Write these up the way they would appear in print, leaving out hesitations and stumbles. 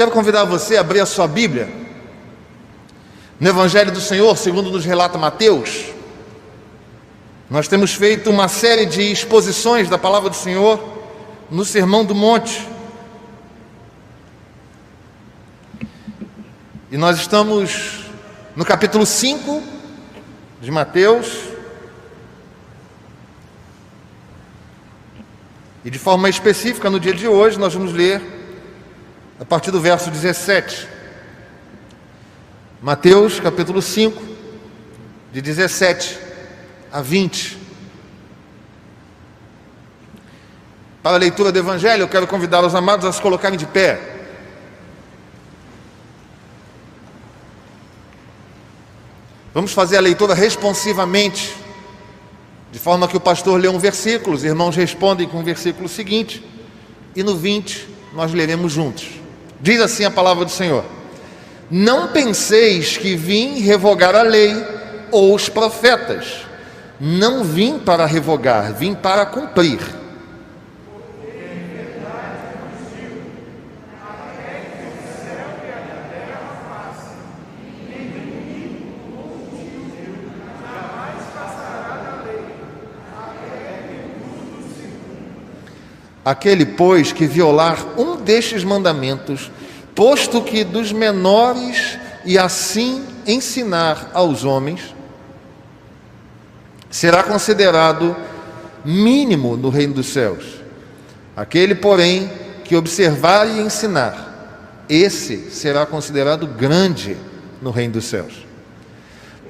Quero convidar você a abrir a sua Bíblia no Evangelho do Senhor, segundo nos relata Mateus. Nós temos feito uma série de exposições da Palavra do Senhor no Sermão do Monte. E nós estamos no capítulo 5 de Mateus. E de forma específica, no dia de hoje, nós vamos ler a partir do verso 17. Mateus, capítulo 5, de 17 a 20. Para a leitura do Evangelho, eu quero convidar os amados a se colocarem de pé. Vamos fazer a leitura responsivamente, de forma que o pastor lê um versículo, os irmãos respondem com o versículo seguinte, e no 20 nós leremos juntos. Diz assim a palavra do Senhor: não penseis que vim revogar a lei ou os profetas. Não vim para revogar, vim para cumprir. Aquele, pois, que violar um destes mandamentos, posto que dos menores, e assim ensinar aos homens, será considerado mínimo no reino dos céus. Aquele, porém, que observar e ensinar, esse será considerado grande no reino dos céus.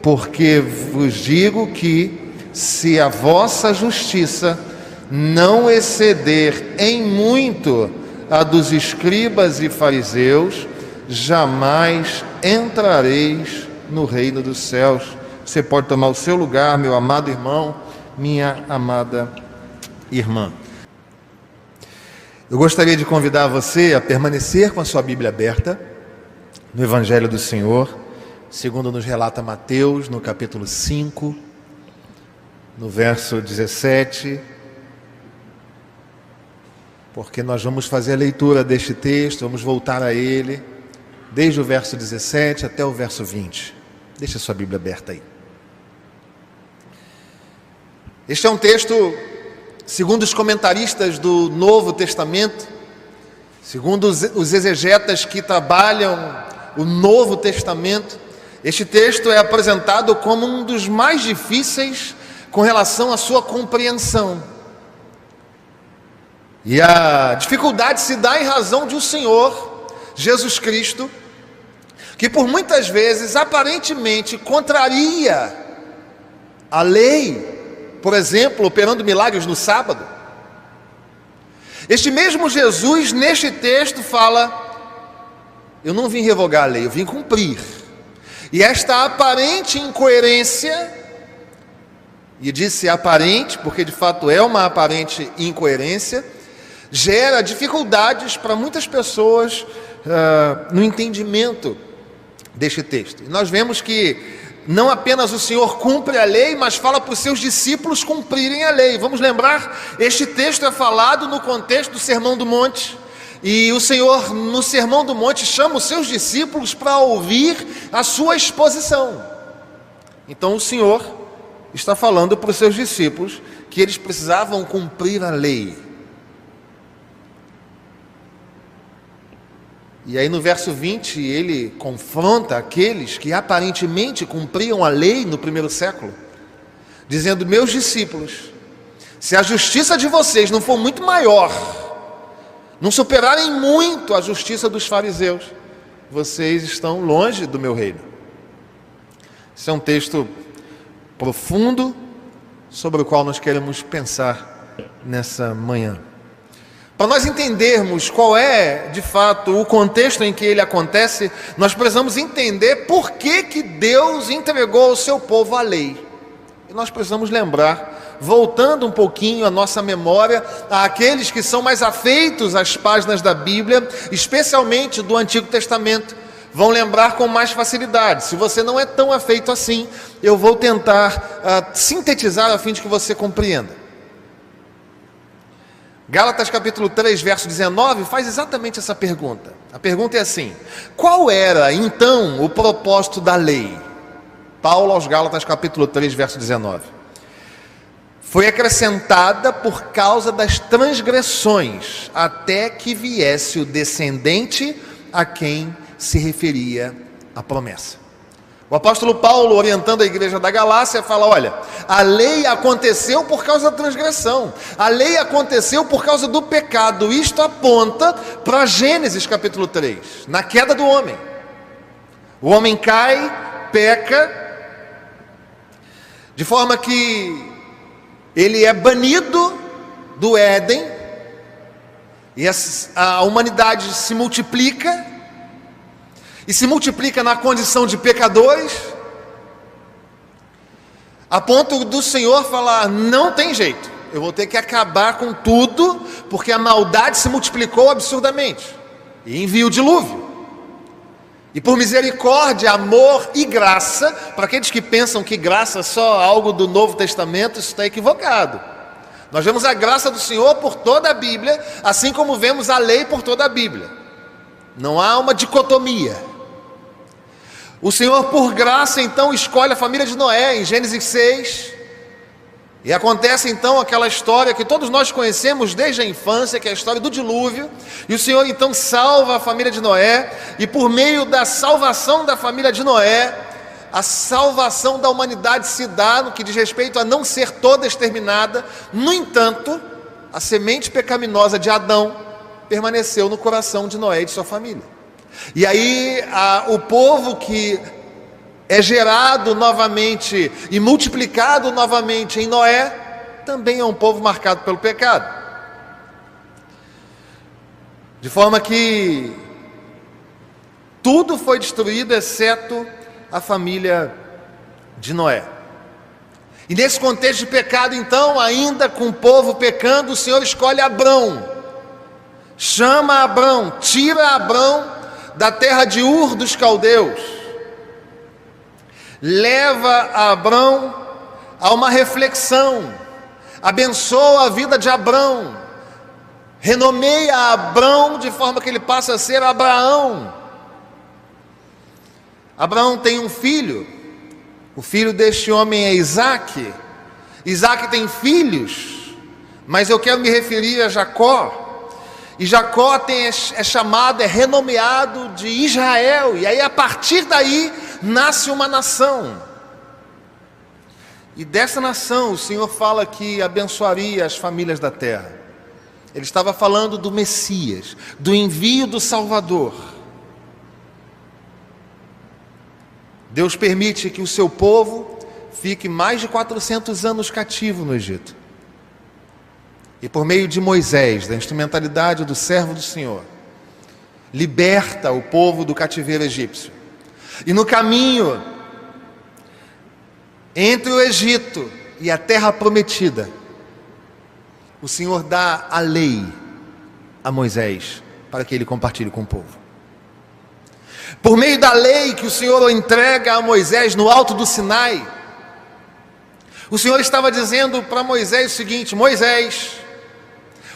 Porque vos digo que, se a vossa justiça não exceder em muito a dos escribas e fariseus, jamais entrareis no reino dos céus. Você pode tomar o seu lugar, meu amado irmão, minha amada irmã. Eu gostaria de convidar você a permanecer com a sua Bíblia aberta no Evangelho do Senhor, segundo nos relata Mateus, no capítulo 5, no verso 17, porque nós vamos fazer a leitura deste texto, vamos voltar a ele, desde o verso 17 até o verso 20. Deixa a sua Bíblia aberta aí. Este é um texto, segundo os comentaristas do Novo Testamento, segundo os exegetas que trabalham o Novo Testamento, este texto é apresentado como um dos mais difíceis com relação à sua compreensão. E a dificuldade se dá em razão de o Senhor, Jesus Cristo, que por muitas vezes aparentemente contraria a lei, por exemplo, operando milagres no sábado. Este mesmo Jesus, neste texto, fala: eu não vim revogar a lei, eu vim cumprir. E esta aparente incoerência, e disse aparente, porque de fato é uma aparente incoerência, gera dificuldades para muitas pessoas no entendimento deste texto. E nós vemos que não apenas o Senhor cumpre a lei, mas fala para os seus discípulos cumprirem a lei. Vamos lembrar, este texto é falado no contexto do Sermão do Monte, e o Senhor no Sermão do Monte chama os seus discípulos para ouvir a sua exposição. Então o Senhor está falando para os seus discípulos que eles precisavam cumprir a lei. E aí no verso 20 ele confronta aqueles que aparentemente cumpriam a lei no primeiro século, dizendo: meus discípulos, se a justiça de vocês não for muito maior, não superarem muito a justiça dos fariseus, vocês estão longe do meu reino. Esse é um texto profundo sobre o qual nós queremos pensar nessa manhã. Para nós entendermos qual é, de fato, o contexto em que ele acontece, nós precisamos entender por que Deus entregou ao seu povo a lei. E nós precisamos lembrar, voltando um pouquinho a nossa memória, àqueles que são mais afeitos às páginas da Bíblia, especialmente do Antigo Testamento, vão lembrar com mais facilidade. Se você não é tão afeito assim, eu vou tentar sintetizar a fim de que você compreenda. Gálatas capítulo 3, verso 19, faz exatamente essa pergunta. A pergunta é assim: qual era então o propósito da lei? Paulo aos Gálatas capítulo 3, verso 19. Foi acrescentada por causa das transgressões, até que viesse o descendente a quem se referia a promessa. O apóstolo Paulo, orientando a igreja da Galácia, fala: olha, a lei aconteceu por causa da transgressão, a lei aconteceu por causa do pecado. Isto aponta para Gênesis capítulo 3, na queda do homem. O homem cai, peca, de forma que ele é banido do Éden, e a humanidade se multiplica, e se multiplica na condição de pecadores, a ponto do Senhor falar: não tem jeito, eu vou ter que acabar com tudo, porque a maldade se multiplicou absurdamente, e envia o dilúvio. E por misericórdia, amor e graça, para aqueles que pensam que graça é só algo do Novo Testamento, isso está equivocado. Nós vemos a graça do Senhor por toda a Bíblia, assim como vemos a lei por toda a Bíblia. Não há uma dicotomia. O Senhor, por graça, então, escolhe a família de Noé, em Gênesis 6. E acontece então aquela história que todos nós conhecemos desde a infância, que é a história do dilúvio. E o Senhor então salva a família de Noé, e por meio da salvação da família de Noé, a salvação da humanidade se dá no que diz respeito a não ser toda exterminada. No entanto, a semente pecaminosa de Adão permaneceu no coração de Noé e de sua família. E aí o povo que é gerado novamente e multiplicado novamente em Noé, também é um povo marcado pelo pecado. De forma que tudo foi destruído, exceto a família de Noé. E nesse contexto de pecado, então, ainda com o povo pecando, o Senhor escolhe Abrão. Chama Abrão, tira Abrão da terra de Ur dos caldeus. Leva Abrão a uma reflexão, abençoa a vida de Abrão, renomeia Abrão de forma que ele passa a ser Abraão. Abraão tem um filho, o filho deste homem é Isaque. Isaque tem filhos, mas eu quero me referir a Jacó. E Jacó é chamado, é renomeado de Israel. E aí a partir daí nasce uma nação. E dessa nação o Senhor fala que abençoaria as famílias da terra. Ele estava falando do Messias, do envio do Salvador. Deus permite que o seu povo fique mais de 400 anos cativo no Egito. E por meio de Moisés, da instrumentalidade do servo do Senhor, liberta o povo do cativeiro egípcio. E no caminho entre o Egito e a terra prometida, o Senhor dá a lei a Moisés para que ele compartilhe com o povo. Por meio da lei que o Senhor entrega a Moisés no alto do Sinai, o Senhor estava dizendo para Moisés o seguinte: Moisés,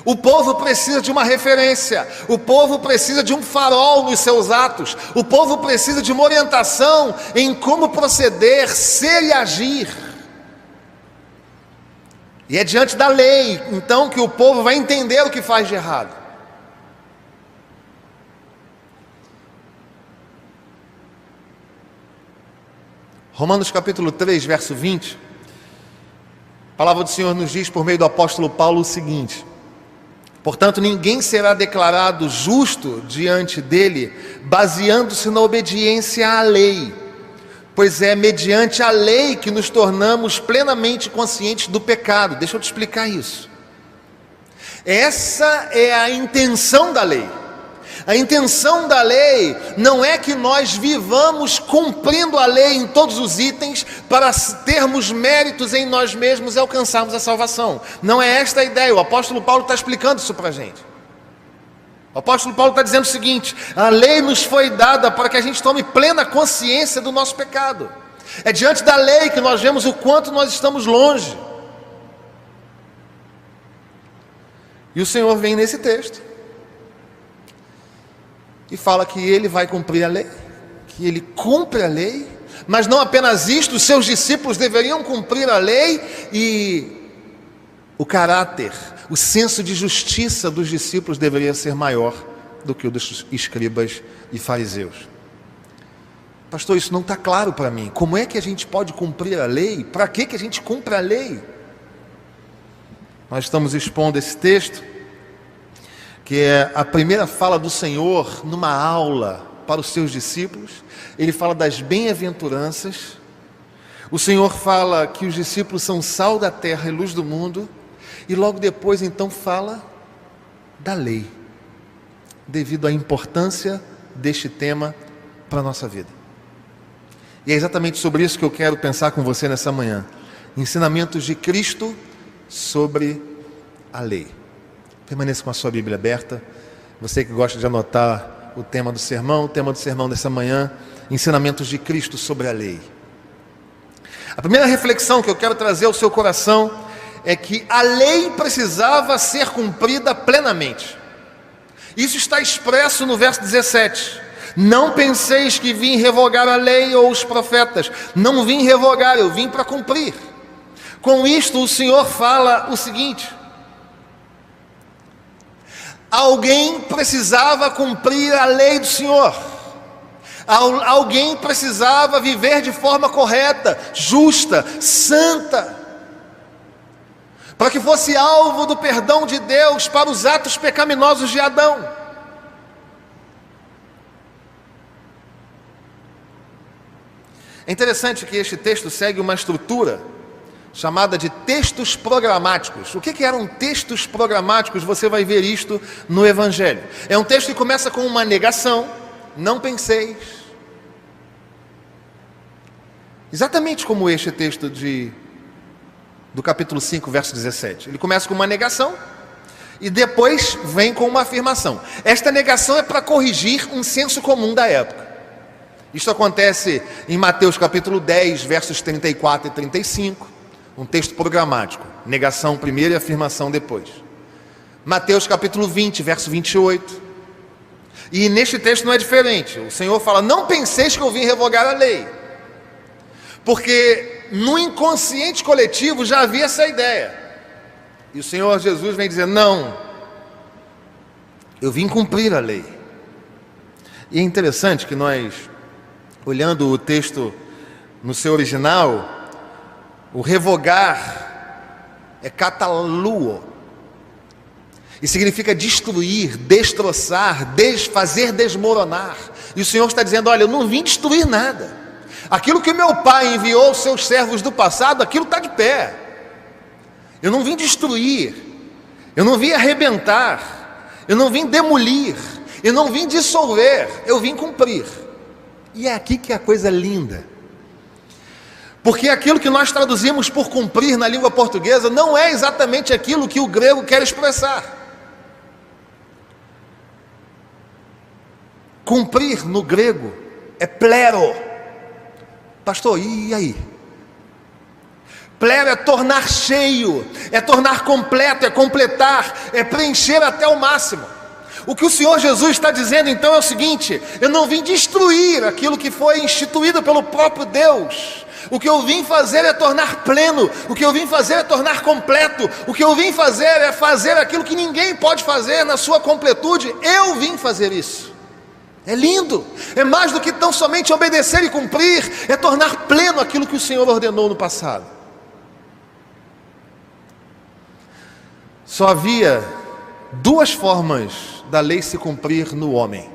o povo precisa de uma referência, o povo precisa de um farol nos seus atos, o povo precisa de uma orientação em como proceder, ser e agir. E é diante da lei, então, que o povo vai entender o que faz de errado. Romanos capítulo 3, verso 20, a palavra do Senhor nos diz por meio do apóstolo Paulo o seguinte: portanto, ninguém será declarado justo diante dele, baseando-se na obediência à lei, pois é mediante a lei que nos tornamos plenamente conscientes do pecado. Deixa eu te explicar isso. Essa é a intenção da lei. A intenção da lei não é que nós vivamos cumprindo a lei em todos os itens para termos méritos em nós mesmos e alcançarmos a salvação. Não é esta a ideia. O apóstolo Paulo está explicando isso para a gente. O apóstolo Paulo está dizendo o seguinte: a lei nos foi dada para que a gente tome plena consciência do nosso pecado. É diante da lei que nós vemos o quanto nós estamos longe. E o Senhor vem nesse texto e fala que ele vai cumprir a lei, que ele cumpre a lei, mas não apenas isto, os seus discípulos deveriam cumprir a lei, e o caráter, o senso de justiça dos discípulos deveria ser maior do que o dos escribas e fariseus. Pastor, isso não está claro para mim. Como é que a gente pode cumprir a lei? Para que a gente cumpre a lei? Nós estamos expondo esse texto, que é a primeira fala do Senhor numa aula para os seus discípulos. Ele fala das bem-aventuranças. O Senhor fala que os discípulos são sal da terra e luz do mundo. E logo depois, então, fala da lei, devido à importância deste tema para a nossa vida. E é exatamente sobre isso que eu quero pensar com você nessa manhã. Ensinamentos de Cristo sobre a lei. Permaneça com a sua Bíblia aberta. Você que gosta de anotar o tema do sermão dessa manhã, ensinamentos de Cristo sobre a lei. A primeira reflexão que eu quero trazer ao seu coração é que a lei precisava ser cumprida plenamente. Isso está expresso no verso 17. Não penseis que vim revogar a lei ou os profetas. Não vim revogar, eu vim para cumprir. Com isto o Senhor fala o seguinte: alguém precisava cumprir a lei do Senhor. Alguém precisava viver de forma correta, justa, santa, para que fosse alvo do perdão de Deus para os atos pecaminosos de Adão. É interessante que este texto segue uma estrutura chamada de textos programáticos. O que eram textos programáticos? Você vai ver isto no Evangelho. É um texto que começa com uma negação: não penseis. Exatamente como este texto do capítulo 5, verso 17. Ele começa com uma negação e depois vem com uma afirmação. Esta negação é para corrigir um senso comum da época. Isto acontece em Mateus capítulo 10, versos 34 e 35, um texto programático, negação primeiro e afirmação depois. Mateus capítulo 20, verso 28, e neste texto não é diferente. O Senhor fala: não penseis que eu vim revogar a lei, porque no inconsciente coletivo já havia essa ideia, e o Senhor Jesus vem dizer: não, eu vim cumprir a lei. E é interessante que nós, olhando o texto no seu original, o revogar é kataluo, e significa destruir, destroçar, fazer desmoronar. E o Senhor está dizendo: olha, eu não vim destruir nada. Aquilo que meu Pai enviou aos seus servos do passado, aquilo está de pé. Eu não vim destruir, eu não vim arrebentar, eu não vim demolir, eu não vim dissolver, eu vim cumprir. E é aqui que é a coisa linda, porque aquilo que nós traduzimos por cumprir na língua portuguesa não é exatamente aquilo que o grego quer expressar. Cumprir no grego é plero. Pastor, e aí? Plero é tornar cheio, é tornar completo, é completar, é preencher até o máximo. O que o Senhor Jesus está dizendo então é o seguinte: eu não vim destruir aquilo que foi instituído pelo próprio Deus. O que eu vim fazer é tornar pleno, o que eu vim fazer é tornar completo, o que eu vim fazer é fazer aquilo que ninguém pode fazer na sua completude. Eu vim fazer isso. É lindo, é mais do que tão somente obedecer e cumprir, é tornar pleno aquilo que o Senhor ordenou no passado. Só havia duas formas da lei se cumprir no homem: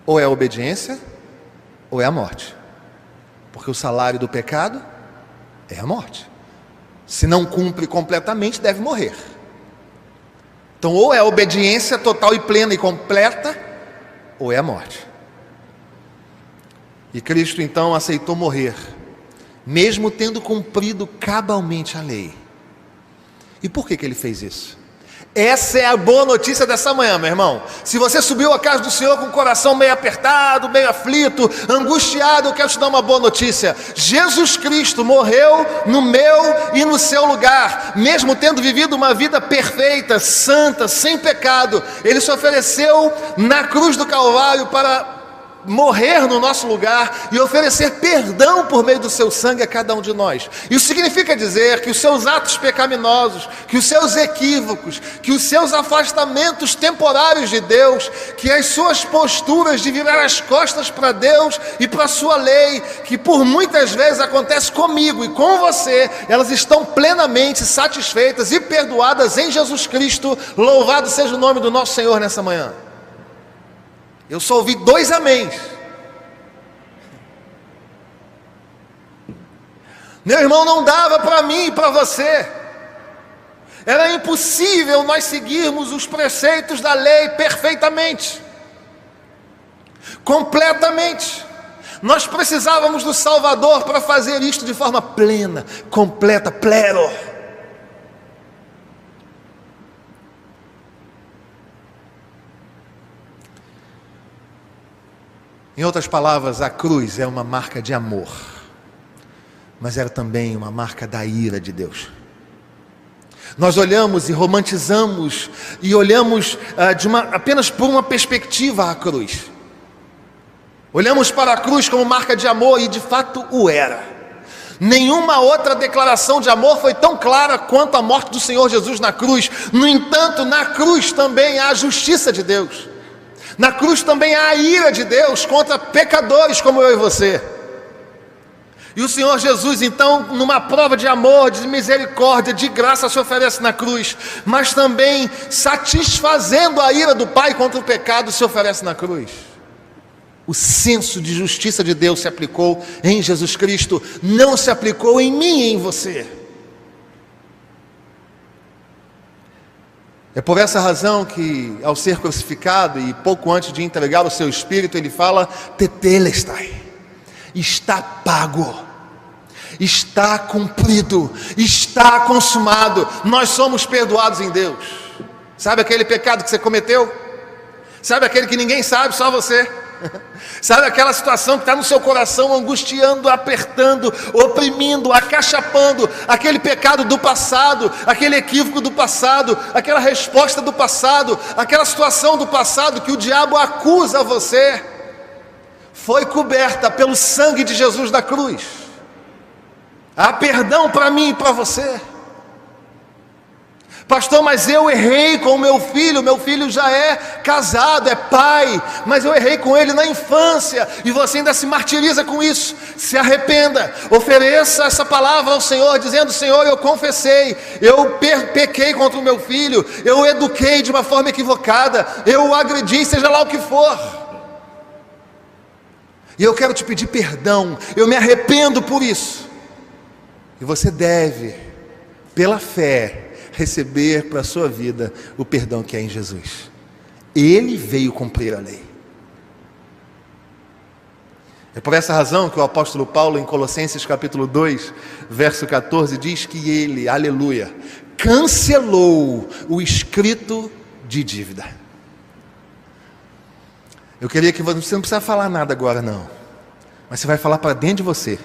ou é a obediência, ou é a morte. Porque o salário do pecado é a morte. Se não cumpre completamente, deve morrer. Então, ou é a obediência total e plena e completa, ou é a morte. E Cristo então aceitou morrer, mesmo tendo cumprido cabalmente a lei. E por que ele fez isso? Essa é a boa notícia dessa manhã, meu irmão. Se você subiu à casa do Senhor com o coração meio apertado, meio aflito, angustiado, eu quero te dar uma boa notícia. Jesus Cristo morreu no meu e no seu lugar. Mesmo tendo vivido uma vida perfeita, santa, sem pecado, Ele se ofereceu na cruz do Calvário para morrer no nosso lugar e oferecer perdão por meio do seu sangue a cada um de nós. Isso significa dizer que os seus atos pecaminosos, que os seus equívocos, que os seus afastamentos temporários de Deus, que as suas posturas de virar as costas para Deus e para a sua lei, que por muitas vezes acontece comigo e com você, elas estão plenamente satisfeitas e perdoadas em Jesus Cristo. Louvado seja o nome do nosso Senhor nessa manhã. Eu só ouvi 2 améns. Meu irmão, não dava para mim e para você. Era impossível nós seguirmos os preceitos da lei perfeitamente, completamente. Nós precisávamos do Salvador para fazer isto de forma plena, completa, pleno. Em outras palavras, a cruz é uma marca de amor, mas era também uma marca da ira de Deus. Nós olhamos e romantizamos e olhamos apenas por uma perspectiva a cruz. Olhamos para a cruz como marca de amor e de fato o era. Nenhuma outra declaração de amor foi tão clara quanto a morte do Senhor Jesus na cruz. No entanto, na cruz também há a justiça de Deus. Na cruz também há a ira de Deus contra pecadores como eu e você. E o Senhor Jesus, então, numa prova de amor, de misericórdia, de graça, se oferece na cruz, mas também satisfazendo a ira do Pai contra o pecado, se oferece na cruz. O senso de justiça de Deus se aplicou em Jesus Cristo, não se aplicou em mim e em você. É por essa razão que, ao ser crucificado e pouco antes de entregar o seu espírito, ele fala: tetelestai, está pago, está cumprido, está consumado. Nós somos perdoados em Deus. Sabe aquele pecado que você cometeu? Sabe aquele que ninguém sabe, só você? Sabe aquela situação que está no seu coração angustiando, apertando, oprimindo, acachapando, aquele pecado do passado, aquele equívoco do passado, aquela resposta do passado, aquela situação do passado que o diabo acusa você, foi coberta pelo sangue de Jesus na cruz. Há perdão para mim e para você. Pastor, mas eu errei com o meu filho já é casado, é pai, mas eu errei com ele na infância, e você ainda se martiriza com isso. Se arrependa, ofereça essa palavra ao Senhor, dizendo: Senhor, eu confessei, eu pequei contra o meu filho, eu eduquei de uma forma equivocada, eu o agredi, seja lá o que for, e eu quero te pedir perdão, eu me arrependo por isso. E você deve, pela fé, receber para a sua vida o perdão que é em Jesus. Ele veio cumprir a lei. É por essa razão que o apóstolo Paulo, em Colossenses capítulo 2, verso 14, diz que ele, aleluia, cancelou o escrito de dívida. Eu queria que você não precisa falar nada agora não, mas você vai falar para dentro de você.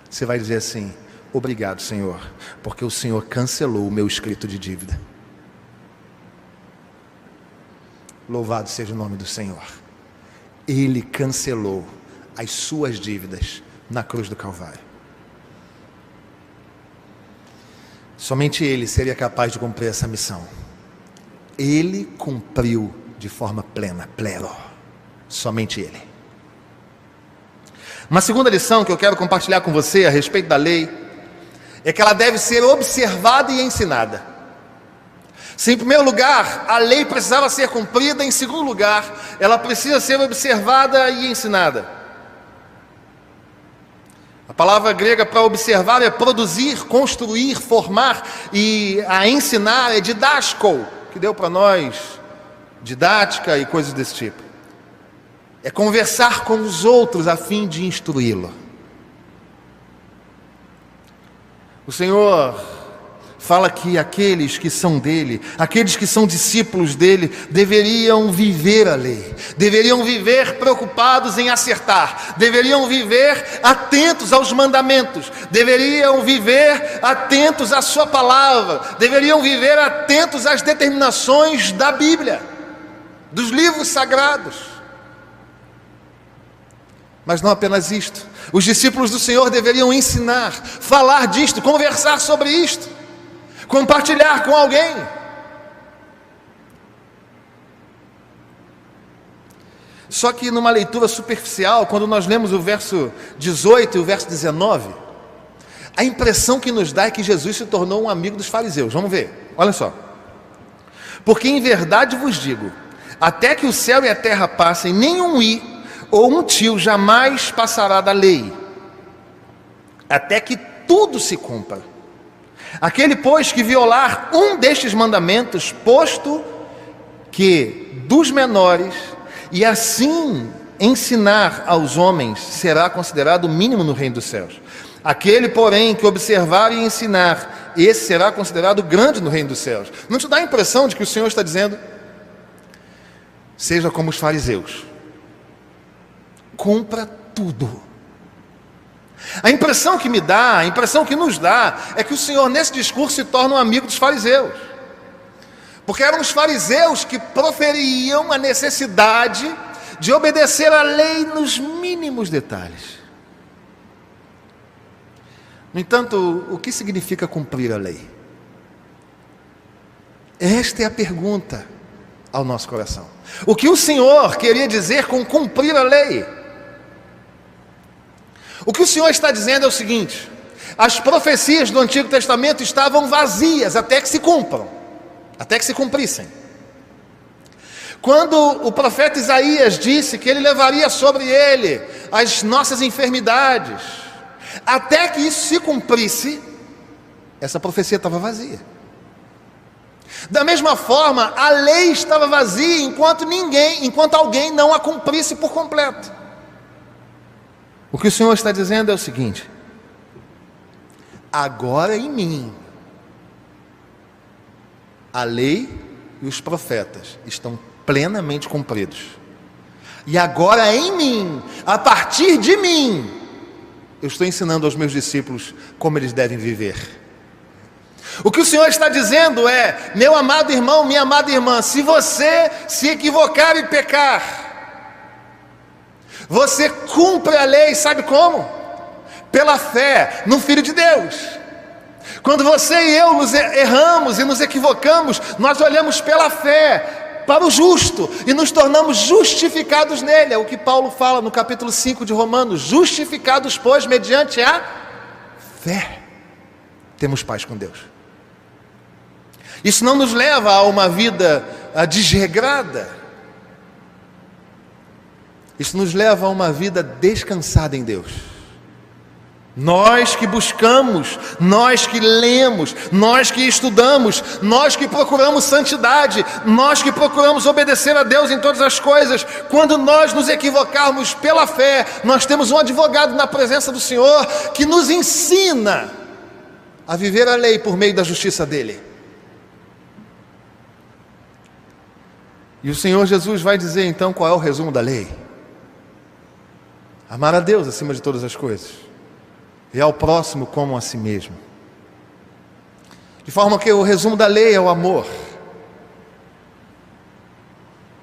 Você vai dizer assim: obrigado, Senhor, porque o Senhor cancelou o meu escrito de dívida. Louvado seja o nome do Senhor. Ele cancelou as suas dívidas na cruz do Calvário. Somente Ele seria capaz de cumprir essa missão. Ele cumpriu de forma plena, pleno. Somente Ele. Uma segunda lição que eu quero compartilhar com você a respeito da lei é que ela deve ser observada e ensinada. Se em primeiro lugar a lei precisava ser cumprida, em segundo lugar ela precisa ser observada e ensinada. A palavra grega para observar é produzir, construir, formar, e a ensinar é didasko, que deu para nós didática e coisas desse tipo. É conversar com os outros a fim de instruí-lo. O Senhor fala que aqueles que são dele, aqueles que são discípulos dele, deveriam viver a lei, deveriam viver preocupados em acertar, deveriam viver atentos aos mandamentos, deveriam viver atentos à sua palavra, deveriam viver atentos às determinações da Bíblia, dos livros sagrados. Mas não apenas isto, os discípulos do Senhor deveriam ensinar, falar disto, conversar sobre isto, compartilhar com alguém. Só que numa leitura superficial, quando nós lemos o verso 18 e o verso 19, a impressão que nos dá é que Jesus se tornou um amigo dos fariseus. Vamos ver, olha só. Porque em verdade vos digo, até que o céu e a terra passem, nenhum i ou um tio jamais passará da lei, até que tudo se cumpra. Aquele, pois, que violar um destes mandamentos, posto que dos menores, e assim ensinar aos homens, será considerado o mínimo no reino dos céus. Aquele, porém, que observar e ensinar, esse será considerado grande no reino dos céus. Não te dá a impressão de que o Senhor está dizendo, seja como os fariseus, cumpra tudo. A impressão que me dá, a impressão que nos dá, é que o Senhor nesse discurso se torna um amigo dos fariseus, porque eram os fariseus que proferiam a necessidade de obedecer à lei nos mínimos detalhes. No entanto, o que significa cumprir a lei? Esta é a pergunta ao nosso coração. O que o Senhor queria dizer com cumprir a lei? O que o Senhor está dizendo é o seguinte: as profecias do Antigo Testamento estavam vazias até que se cumpram, até que se cumprissem. Quando o profeta Isaías disse que ele levaria sobre ele as nossas enfermidades, até que isso se cumprisse, essa profecia estava vazia. Da mesma forma, a lei estava vazia enquanto alguém não a cumprisse por completo. O que o Senhor está dizendo é o seguinte: agora em mim, a lei e os profetas estão plenamente cumpridos. E agora em mim, a partir de mim, eu estou ensinando aos meus discípulos como eles devem viver. O que o Senhor está dizendo é: meu amado irmão, minha amada irmã, se você se equivocar e pecar, você cumpre a lei, sabe como? Pela fé no Filho de Deus. Quando você e eu nos erramos e nos equivocamos, nós olhamos pela fé para o justo e nos tornamos justificados nele. É o que Paulo fala no capítulo 5 de Romanos: justificados, pois, mediante a fé, temos paz com Deus. Isso não nos leva a uma vida desregrada. Isso nos leva a uma vida descansada em Deus. Nós que buscamos, nós que lemos, nós que estudamos, nós que procuramos santidade, nós que procuramos obedecer a Deus em todas as coisas, quando nós nos equivocarmos pela fé, nós temos um advogado na presença do Senhor que nos ensina a viver a lei por meio da justiça dele. E o Senhor Jesus vai dizer então qual é o resumo da lei: amar a Deus acima de todas as coisas, e ao próximo como a si mesmo. De forma que o resumo da lei é o amor.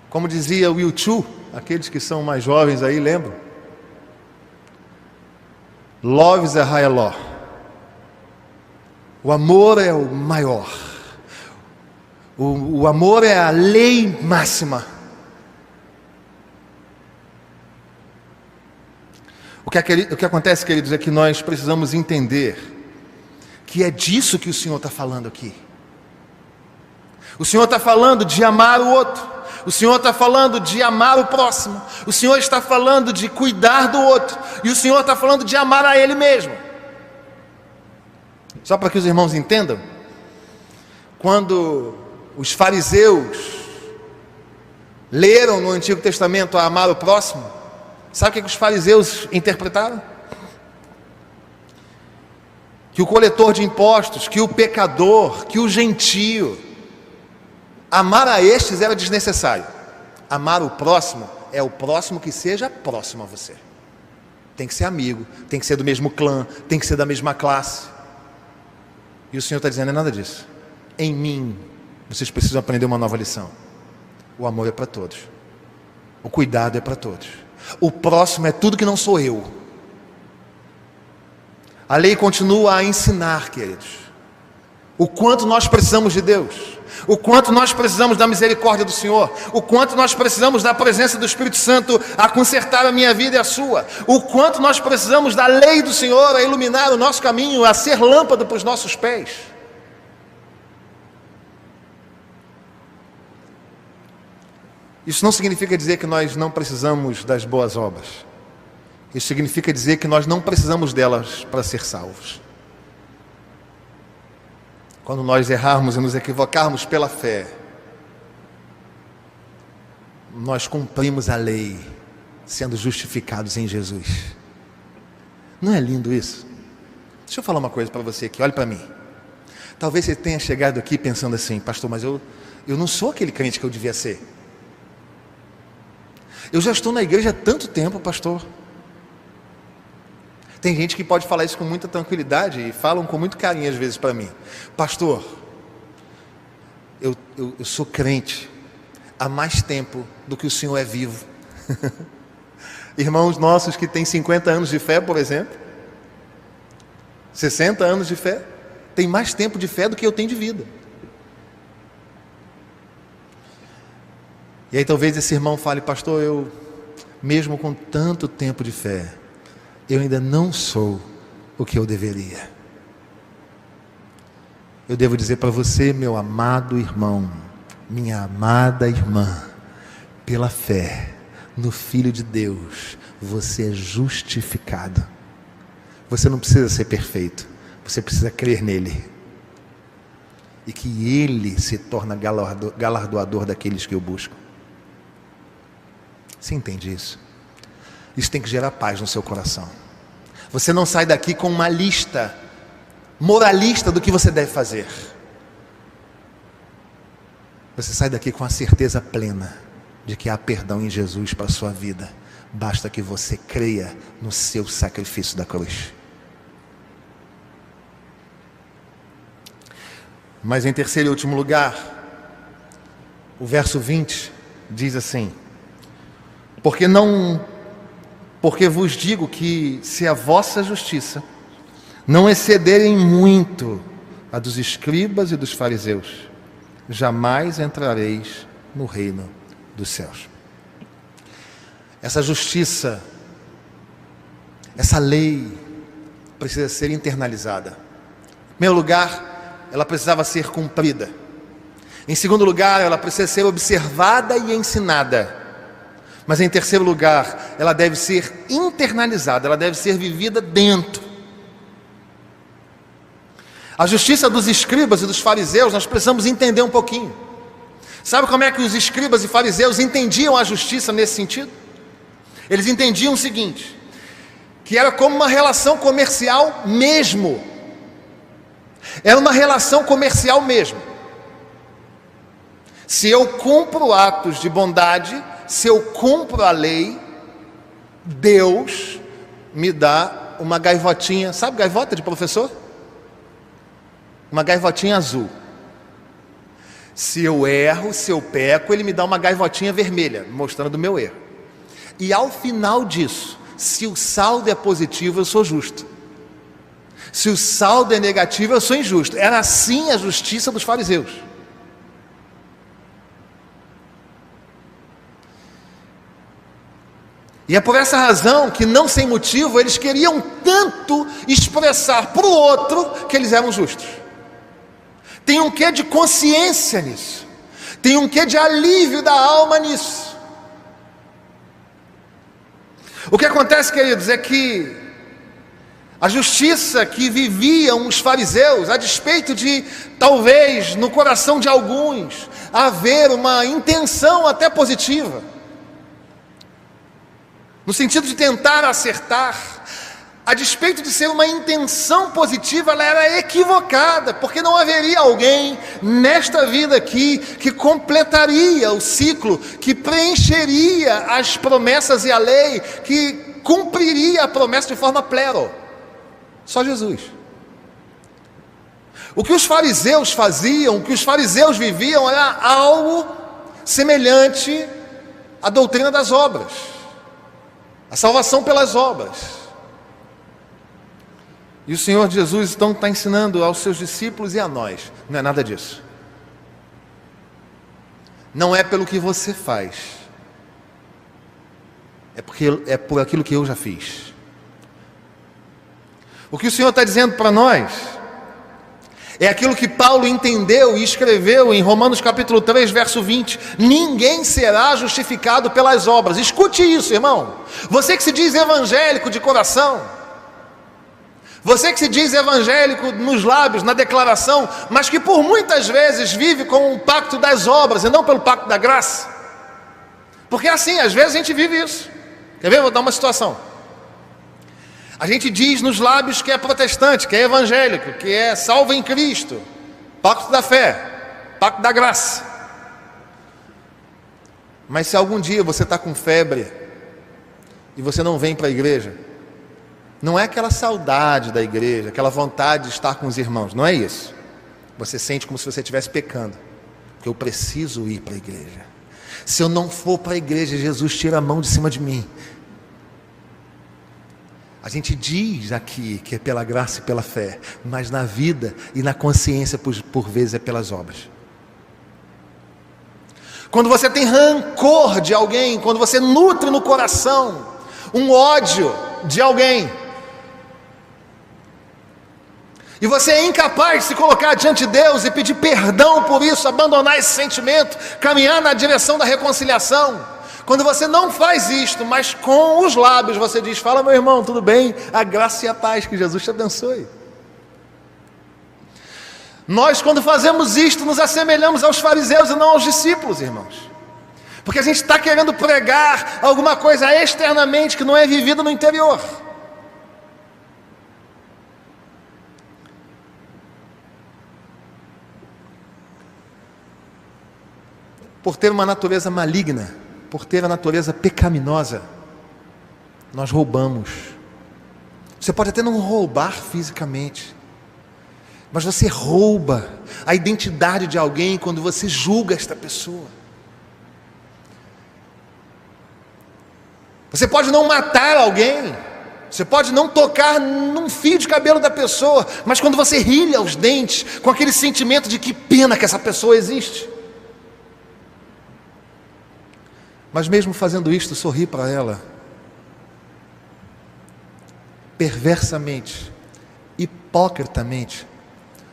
Como dizia o U2, aqueles que são mais jovens aí lembram? Love is the higher law. O amor é o maior. O amor é a lei máxima. O que acontece, queridos, é que nós precisamos entender que é disso que o Senhor está falando aqui. O Senhor está falando de amar o outro. O Senhor está falando de amar o próximo. O Senhor está falando de cuidar do outro. E o Senhor está falando de amar a Ele mesmo. Só para que os irmãos entendam, quando os fariseus leram no Antigo Testamento a amar o próximo, sabe o que os fariseus interpretaram? que o coletor de impostos, que o pecador, que o gentio. Amar a estes era desnecessário. Amar o próximo é o próximo que seja próximo a você. Tem que ser amigo, tem que ser do mesmo clã, tem que ser da mesma classe. E o Senhor está dizendo, não é nada disso. Em mim, vocês precisam aprender uma nova lição. O amor é para todos. O cuidado é para todos. O próximo é tudo que não sou eu. A lei continua a ensinar, queridos, o quanto nós precisamos de Deus, o quanto nós precisamos da misericórdia do Senhor, o quanto nós precisamos da presença do Espírito Santo a consertar a minha vida e a sua, o quanto nós precisamos da lei do Senhor a iluminar o nosso caminho, a ser lâmpada para os nossos pés. Isso não significa dizer que nós não precisamos das boas obras. Isso significa dizer que nós não precisamos delas para ser salvos. Quando nós errarmos e nos equivocarmos pela fé, nós cumprimos a lei, sendo justificados em Jesus. Não é lindo isso? Deixa eu falar uma coisa para você aqui, olhe para mim. Talvez você tenha chegado aqui pensando assim, pastor, mas eu não sou aquele crente que eu devia ser. Eu já estou na igreja há tanto tempo, pastor. Tem gente que pode falar isso com muita tranquilidade e falam com muito carinho às vezes para mim. Pastor, eu sou crente há mais tempo do que o senhor é vivo. Irmãos nossos que têm 50 anos de fé, por exemplo, 60 anos de fé, tem mais tempo de fé do que eu tenho de vida. E aí talvez esse irmão fale, pastor, eu mesmo com tanto tempo de fé, eu ainda não sou o que eu deveria. Eu devo dizer para você, meu amado irmão, minha amada irmã, pela fé no Filho de Deus, você é justificado. Você não precisa ser perfeito, você precisa crer nele. E que ele se torna galardoador daqueles que o buscam. Você entende isso? Isso tem que gerar paz no seu coração. Você não sai daqui com uma lista moralista do que você deve fazer. Você sai daqui com a certeza plena de que há perdão em Jesus para a sua vida. Basta que você creia no seu sacrifício da cruz. Mas em terceiro e último lugar, o verso 20 diz assim: Porque vos digo que se a vossa justiça não excederem muito a dos escribas e dos fariseus, jamais entrareis no reino dos céus. Essa justiça, essa lei precisa ser internalizada. Em primeiro lugar, ela precisava ser cumprida. Em segundo lugar, ela precisa ser observada e ensinada. Mas em terceiro lugar, ela deve ser internalizada, ela deve ser vivida dentro. A justiça dos escribas e dos fariseus, nós precisamos entender um pouquinho. Sabe como é que os escribas e fariseus entendiam a justiça nesse sentido? Eles entendiam o seguinte, que era como uma relação comercial mesmo. Era uma relação comercial mesmo. Se eu cumpro atos de bondade, se eu cumpro a lei, Deus me dá uma gaivotinha, sabe gaivota de professor? Uma gaivotinha azul. Se eu erro, se eu peco, ele me dá uma gaivotinha vermelha, mostrando o meu erro. E ao final disso, se o saldo é positivo, eu sou justo. Se o saldo é negativo, eu sou injusto. Era assim a justiça dos fariseus. E é por essa razão que, não sem motivo, eles queriam tanto expressar para o outro que eles eram justos. Tem um quê de consciência nisso. Tem um quê de alívio da alma nisso. O que acontece, queridos, é que a justiça que viviam os fariseus, a despeito de, talvez, no coração de alguns, haver uma intenção até positiva, no sentido de tentar acertar, a despeito de ser uma intenção positiva, ela era equivocada, porque não haveria alguém nesta vida aqui que completaria o ciclo, que preencheria as promessas e a lei, que cumpriria a promessa de forma pleno. Só Jesus. O que os fariseus faziam, o que os fariseus viviam, era algo semelhante à doutrina das obras, a salvação pelas obras. E o Senhor Jesus então está ensinando aos seus discípulos e a nós: não é nada disso. Não é pelo que você faz, é por aquilo que eu já fiz. O que o Senhor está dizendo para nós é aquilo que Paulo entendeu e escreveu em Romanos capítulo 3, verso 20: ninguém será justificado pelas obras. Escute isso, irmão. Você que se diz evangélico de coração, você que se diz evangélico nos lábios, na declaração, mas que por muitas vezes vive com o pacto das obras e não pelo pacto da graça. Porque assim, às vezes a gente vive isso. Quer ver? Vou dar uma situação. A gente diz nos lábios que é protestante, que é evangélico, que é salvo em Cristo, pacto da fé, pacto da graça. Mas se algum dia você está com febre e você não vem para a igreja, não é aquela saudade da igreja, aquela vontade de estar com os irmãos, não é isso. Você sente como se você estivesse pecando, que eu preciso ir para a igreja. Se eu não for para a igreja, Jesus tira a mão de cima de mim. A gente diz aqui que é pela graça e pela fé, mas na vida e na consciência por vezes é pelas obras. Quando você tem rancor de alguém, quando você nutre no coração um ódio de alguém, e você é incapaz de se colocar diante de Deus e pedir perdão por isso, abandonar esse sentimento, caminhar na direção da reconciliação, quando você não faz isto, mas com os lábios você diz: fala, meu irmão, tudo bem? A graça e a paz, que Jesus te abençoe. Nós, quando fazemos isto, nos assemelhamos aos fariseus e não aos discípulos, irmãos, porque a gente está querendo pregar alguma coisa externamente que não é vivida no interior. Por ter uma natureza maligna, por ter a natureza pecaminosa, nós roubamos. Você pode até não roubar fisicamente, mas você rouba a identidade de alguém quando você julga esta pessoa. Você pode não matar alguém, você pode não tocar num fio de cabelo da pessoa, mas quando você rilha os dentes com aquele sentimento de que pena que essa pessoa existe, mas mesmo fazendo isto, sorri para ela, perversamente, hipocritamente,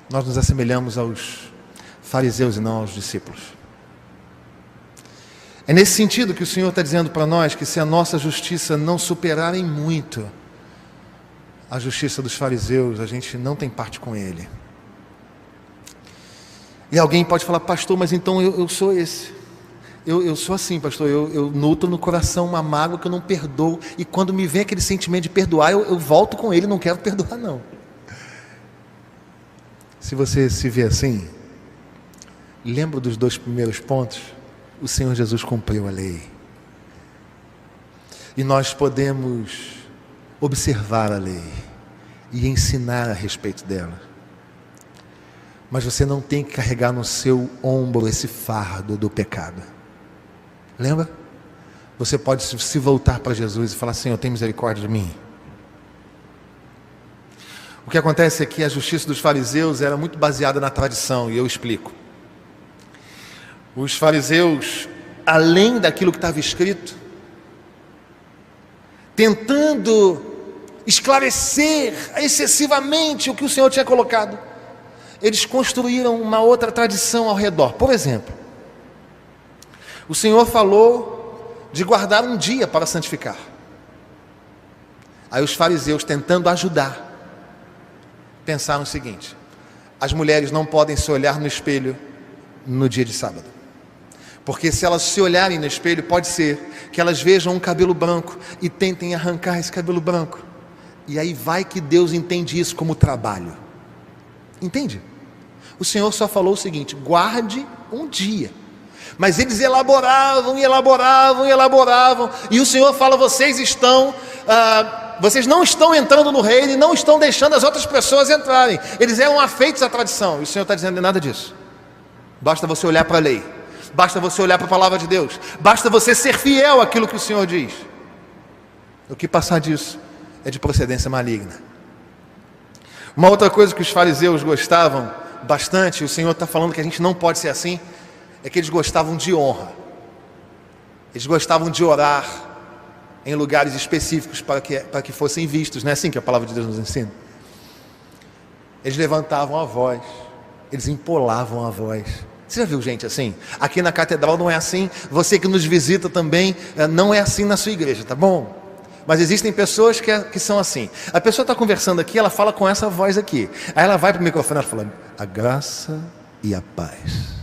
nós nos assemelhamos aos fariseus e não aos discípulos. É nesse sentido que o Senhor está dizendo para nós que se a nossa justiça não superar em muito a justiça dos fariseus, a gente não tem parte com Ele. E alguém pode falar: pastor, mas então eu sou esse. Eu sou assim, pastor, eu nutro no coração uma mágoa que eu não perdoo, e quando me vem aquele sentimento de perdoar, eu volto com ele, não quero perdoar não. Se você se vê assim, lembra dos 2 primeiros pontos? O Senhor Jesus cumpriu a lei, e nós podemos observar a lei e ensinar a respeito dela, mas você não tem que carregar no seu ombro esse fardo do pecado. Lembra? Você pode se voltar para Jesus e falar: Senhor, tem misericórdia de mim. O que acontece é que a justiça dos fariseus era muito baseada na tradição, e eu explico. Os fariseus, além daquilo que estava escrito, tentando esclarecer excessivamente o que o Senhor tinha colocado, eles construíram uma outra tradição ao redor. Por exemplo, o Senhor falou de guardar um dia para santificar. Aí os fariseus, tentando ajudar, pensaram o seguinte: as mulheres não podem se olhar no espelho no dia de sábado, porque se elas se olharem no espelho, pode ser que elas vejam um cabelo branco e tentem arrancar esse cabelo branco, E aí vai que Deus entende isso como trabalho. Entende? O Senhor só falou o seguinte: guarde um dia. Mas eles elaboravam, e o Senhor fala: vocês não estão entrando no reino e não estão deixando as outras pessoas entrarem. Eles eram afeitos à tradição. E o Senhor está dizendo: nada disso. Basta você olhar para a lei, basta você olhar para a palavra de Deus, basta você ser fiel àquilo que o Senhor diz. O que passar disso é de procedência maligna. Uma outra coisa que os fariseus gostavam bastante, o Senhor está falando que a gente não pode ser assim, é que eles gostavam de honra. Eles gostavam de orar em lugares específicos para que fossem vistos. Não é assim que a palavra de Deus nos ensina? Eles levantavam a voz, eles empolavam a voz. Você já viu gente assim? Aqui na catedral não é assim. Você que nos visita também, não é assim na sua igreja, tá bom? Mas existem pessoas que são assim. A pessoa está conversando aqui, ela fala com essa voz aqui. Aí ela vai para o microfone e fala: a graça e a paz.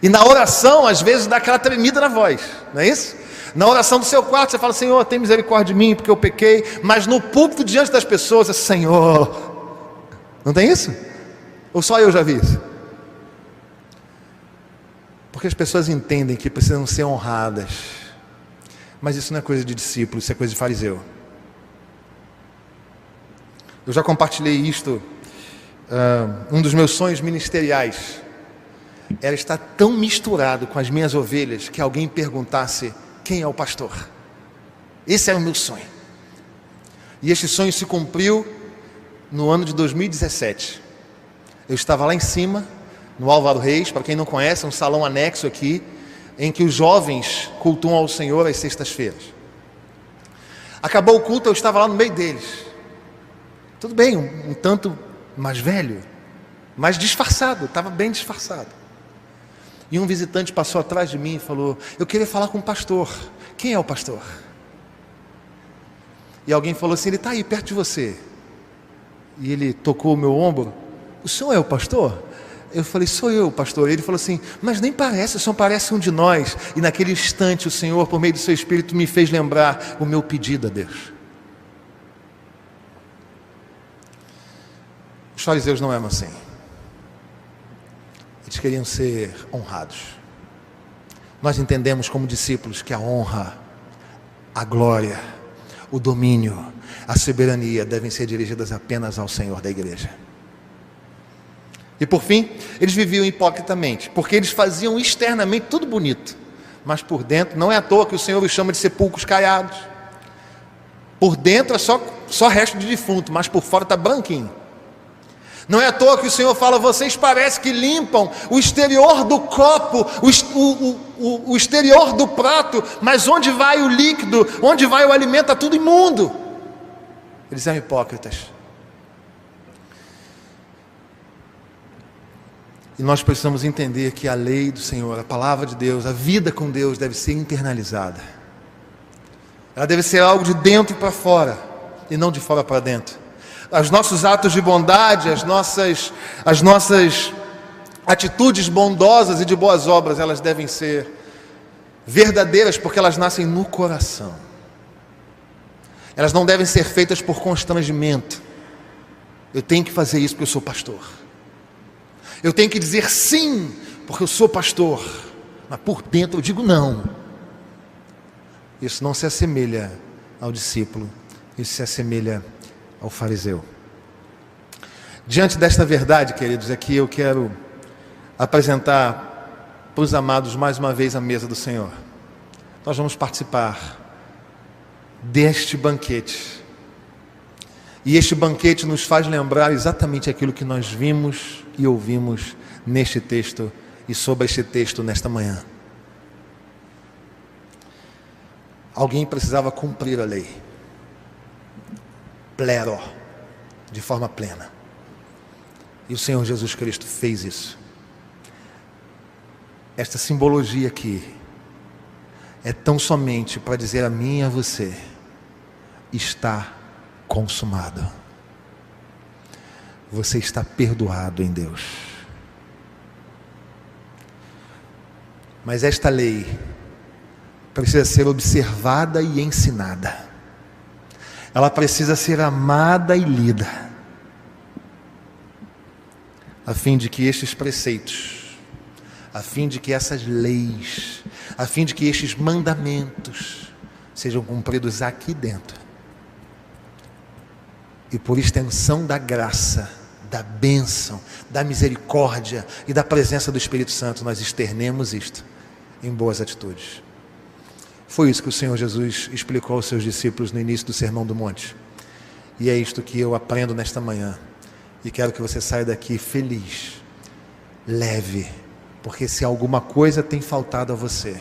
E na oração, às vezes, dá aquela tremida na voz, não é isso? Na oração do seu quarto, você fala: Senhor, tem misericórdia de mim, porque eu pequei. Mas no púlpito, diante das pessoas, é: Senhor. Não tem isso? Ou só eu já vi isso? Porque as pessoas entendem que precisam ser honradas. Mas isso não é coisa de discípulo, isso é coisa de fariseu. Eu já compartilhei isto. Um dos meus sonhos ministeriais era estar tão misturado com as minhas ovelhas que alguém perguntasse: quem é o pastor? Esse era o meu sonho. E este sonho se cumpriu no ano de 2017. Eu estava lá em cima, no Álvaro Reis. Para quem não conhece, é um salão anexo aqui, em que os jovens cultuam ao Senhor às sextas-feiras. Acabou o culto, eu estava lá no meio deles. Tudo bem, um tanto mais velho, mas disfarçado, estava bem disfarçado. E um visitante passou atrás de mim e falou: eu queria falar com o pastor. Quem é o pastor? E alguém falou assim: ele está aí perto de você. E ele tocou o meu ombro: o senhor é o pastor? Eu falei: sou eu, pastor. Ele falou assim: mas nem parece, o senhor parece um de nós. E naquele instante o Senhor, por meio do seu Espírito, me fez lembrar o meu pedido a Deus. Os fariseus não eram assim. Eles queriam ser honrados. Nós entendemos como discípulos que a honra, a glória, o domínio, a soberania devem ser dirigidas apenas ao Senhor da igreja. E por fim, eles viviam hipocritamente, porque eles faziam externamente tudo bonito, mas por dentro, não é à toa que o Senhor os chama de sepulcros caiados. Por dentro é só resto de defunto, mas por fora está branquinho. Não é à toa que o Senhor fala: vocês parecem que limpam o exterior do copo, o exterior do prato, mas onde vai o líquido, onde vai o alimento, está tudo imundo. Eles são hipócritas. E nós precisamos entender que a lei do Senhor, a palavra de Deus, a vida com Deus deve ser internalizada. Ela deve ser algo de dentro para fora e não de fora para dentro. Os nossos atos de bondade, as nossas atitudes bondosas e de boas obras, elas devem ser verdadeiras, porque elas nascem no coração. Elas não devem ser feitas por constrangimento. Eu tenho que fazer isso porque eu sou pastor. Eu tenho que dizer sim porque eu sou pastor, mas por dentro eu digo não. Isso não se assemelha ao discípulo, isso se assemelha ao fariseu. Diante desta verdade, queridos, aqui eu quero apresentar para os amados mais uma vez a mesa do Senhor. Nós vamos participar deste banquete. E este banquete nos faz lembrar exatamente aquilo que nós vimos e ouvimos neste texto e sobre este texto nesta manhã. Alguém precisava cumprir a lei. Plero, de forma plena. E o Senhor Jesus Cristo fez isso. Esta simbologia aqui é tão somente para dizer a mim e a você: está consumado. Você está perdoado em Deus. Mas esta lei precisa ser observada e ensinada. ela precisa ser amada e lida, a fim de que estes preceitos, a fim de que essas leis, a fim de que estes mandamentos sejam cumpridos aqui dentro. E por extensão da graça, da bênção, da misericórdia e da presença do Espírito Santo, nós externemos isto em boas atitudes. Foi isso que o Senhor Jesus explicou aos seus discípulos no início do Sermão do Monte. E é isto que eu aprendo nesta manhã. E quero que você saia daqui feliz, leve, porque se alguma coisa tem faltado a você,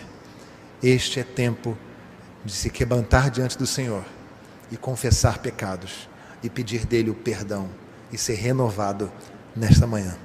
este é tempo de se quebrantar diante do Senhor e confessar pecados e pedir dele o perdão e ser renovado nesta manhã.